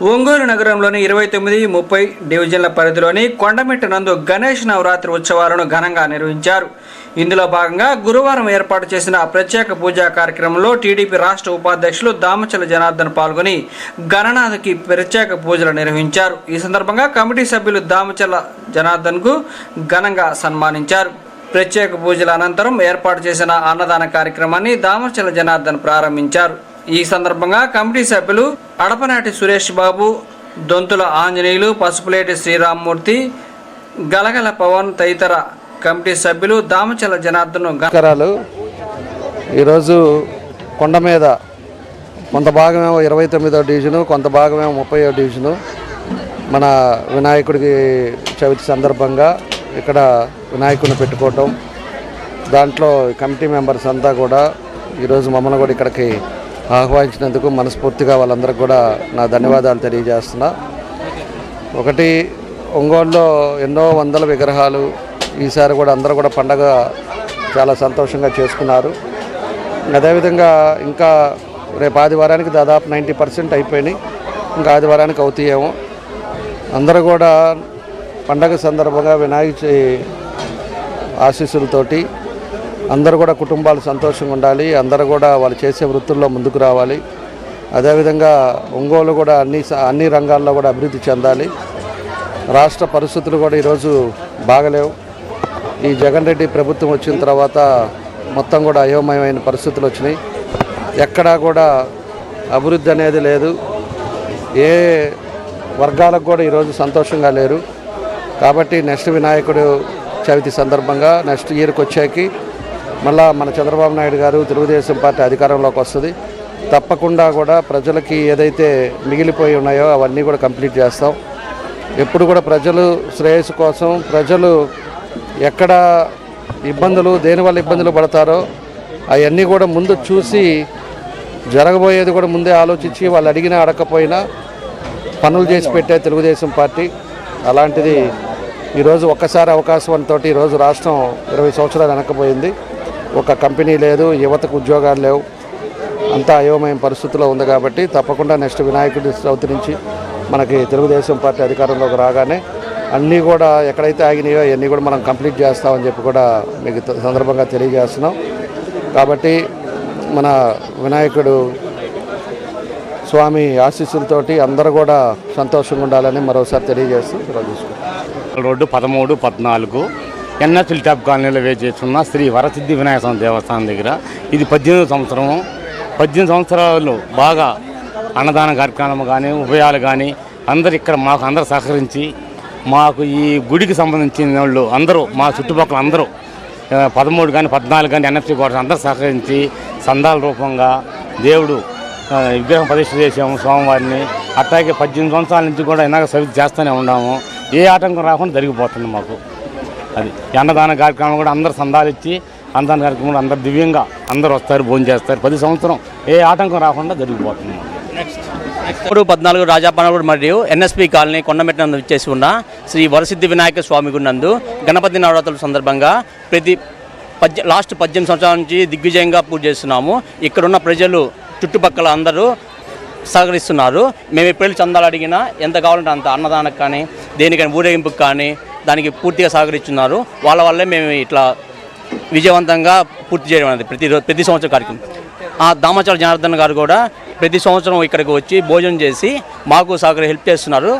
ఒంగోలు నగరంలోని 29, 30 డివిజన్ల పరిధిలోని కొండమిట్ట నందు గణేష్ నవరాత్రి ఉత్సవాలను ఘనంగా నిర్వహించారు. ఇందులో భాగంగా గురువారం ఏర్పాటు చేసిన ప్రత్యేక పూజా కార్యక్రమంలో టీడీపీ రాష్ట్ర ఉపాధ్యక్షులు దామచల జనార్దన్ పాల్గొని గణనాథకి ప్రత్యేక పూజలు నిర్వహించారు. ఈ సందర్భంగా కమిటీ సభ్యులు దామచల జనార్దన్కు ఘనంగా సన్మానించారు. ప్రత్యేక పూజల అనంతరం ఏర్పాటు చేసిన అన్నదాన కార్యక్రమాన్ని దామచల జనార్దన్ ప్రారంభించారు. ఈ సందర్భంగా కమిటీ సభ్యులు అడపనాటి సురేష్ బాబు, దొంతుల ఆంజనేయులు, పసుపులేటి శ్రీరామ్మూర్తి, గలగల పవన్ తదితర కమిటీ సభ్యులు దామచల జనార్దన్ ఈరోజు కొండ మీద కొంత భాగమేమో 29వ డివిజను, కొంత భాగమేమో 30వ డివిజను మన వినాయకుడికి చవితి సందర్భంగా ఇక్కడ వినాయకుడిని పెట్టుకోవటం, దాంట్లో కమిటీ మెంబర్స్ అంతా కూడా ఈరోజు మమ్మల్ని కూడా ఇక్కడికి ఆహ్వానించినందుకు మనస్ఫూర్తిగా వాళ్ళందరికీ కూడా నా ధన్యవాదాలు తెలియజేస్తున్నా. ఒకటి, ఒంగోలులో ఎన్నో వందల విగ్రహాలు ఈసారి కూడా అందరూ కూడా పండగ చాలా సంతోషంగా చేసుకున్నారు. అదేవిధంగా ఇంకా రేపు ఆదివారానికి దాదాపు 90% అయిపోయినాయి, ఇంకా ఆదివారానికి అవుతాయేమో. అందరూ కూడా పండగ సందర్భంగా వినాయకుడి ఆశీస్సులతోటి అందరూ కూడా కుటుంబాలు సంతోషంగా ఉండాలి, అందరూ కూడా వాళ్ళు చేసే వృత్తుల్లో ముందుకు రావాలి. అదేవిధంగా ఒంగోలు కూడా అన్ని రంగాల్లో కూడా అభివృద్ధి చెందాలి. రాష్ట్ర పరిస్థితులు కూడా ఈరోజు బాగలేవు. ఈ జగన్ రెడ్డి ప్రభుత్వం వచ్చిన తర్వాత మొత్తం కూడా అయోమయమైన పరిస్థితులు వచ్చినాయి. ఎక్కడా కూడా అభివృద్ధి అనేది లేదు. ఏ వర్గాలకు కూడా ఈరోజు సంతోషంగా లేరు. కాబట్టి నెక్స్ట్ వినాయకుడు చవితి సందర్భంగా నెక్స్ట్ ఇయర్కి వచ్చాకి మళ్ళా మన చంద్రబాబు నాయుడు గారు తెలుగుదేశం పార్టీ అధికారంలోకి వస్తుంది. తప్పకుండా కూడా ప్రజలకి ఏదైతే మిగిలిపోయి ఉన్నాయో అవన్నీ కూడా కంప్లీట్ చేస్తాం. ఎప్పుడు కూడా ప్రజలు శ్రేయస్సు కోసం, ప్రజలు ఎక్కడ ఇబ్బందులు దేనివల్ల ఇబ్బందులు పడతారో అవన్నీ కూడా ముందు చూసి జరగబోయేది కూడా ముందే ఆలోచించి వాళ్ళు అడిగినా అడగకపోయినా పనులు చేసి పెట్టే తెలుగుదేశం పార్టీ. అలాంటిది ఈరోజు ఒక్కసారి అవకాశంతో ఈరోజు రాష్ట్రం 20 సంవత్సరాలు వెనక్కిపోయింది. ఒక కంపెనీ లేదు, యువతకు ఉద్యోగాలు లేవు, అంతా అయోమయం పరిస్థితిలో ఉంది. కాబట్టి తప్పకుండా నెక్స్ట్ వినాయకుడి చవితి నుంచి మనకి తెలుగుదేశం పార్టీ అధికారంలోకి రాగానే అన్నీ కూడా ఎక్కడైతే ఆగినాయో అవన్నీ కూడా మనం కంప్లీట్ చేస్తామని చెప్పి కూడా మీకు సందర్భంగా తెలియజేస్తున్నాం. కాబట్టి మన వినాయకుడు స్వామి ఆశీస్సులతోటి అందరూ కూడా సంతోషంగా ఉండాలని మరోసారి తెలియజేస్తూ రోడ్డు 13, 14 ఎన్ఎస్ టాప్ కాలనీలో వేచేస్తున్న శ్రీ వరసిద్ధి వినాయక స్వామి దేవస్థానం దగ్గర ఇది 18వ సంవత్సరం. 18 సంవత్సరాలు బాగా అన్నదాన కార్యక్రమం కానీ ఉభయాలు కానీ అందరు ఇక్కడ మాకు అందరూ సహకరించి మాకు ఈ గుడికి సంబంధించిన వాళ్ళు అందరూ మా చుట్టుపక్కల అందరూ 13 కానీ 14 కానీ ఎన్ఎఫ్సి కూడా అందరూ సహకరించి సందాల రూపంగా దేవుడు విగ్రహం ప్రతిష్ఠ చేసాము స్వామివారిని. అట్లాగే 18 సంవత్సరాల నుంచి కూడా ఇలాగ సవితి చేస్తూనే ఉన్నాము. ఏ ఆటంకం రాకుండా జరిగిపోతుంది మాకు. అది అన్నదాన కార్యక్రమం కూడా అందరూ సందాలు ఇచ్చి అన్నదాన కార్యక్రమం అందరు దివ్యంగా అందరూ వస్తారు, భోజనం చేస్తారు. 10 సంవత్సరం ఏ ఆటంకం రాకుండా జరిగిపోతుంది. నెక్స్ట్ 14 రాజాపనగూడ మరియు ఎన్ఎస్పి కాలనీ కొండమిట్ట నందు ఇచ్చేసి ఉన్న శ్రీ వరసిద్ధి వినాయక స్వామి గుడి నందు గణపతి నవరాత్రుల సందర్భంగా లాస్ట్ 18 సంవత్సరాల నుంచి దిగ్విజయంగా పూజ చేస్తున్నాము. ఇక్కడున్న ప్రజలు చుట్టుపక్కల అందరూ సహకరిస్తున్నారు. మేము ఎప్పుడు చందాలు అడిగినా ఎంత కావాలంటే అంత అన్నదానికి కానీ దేనికైనా ఊరేగింపుకి కానీ దానికి పూర్తిగా సహకరిస్తున్నారు. వాళ్ళ వల్లే మేము ఇట్లా విజయవంతంగా పూర్తి చేయడం అనేది ప్రతి సంవత్సరం కార్యక్రమం. దామచల జనార్దన్ గారు కూడా ప్రతి సంవత్సరం ఇక్కడికి వచ్చి భోజనం చేసి మాకు హెల్ప్ చేస్తున్నారు.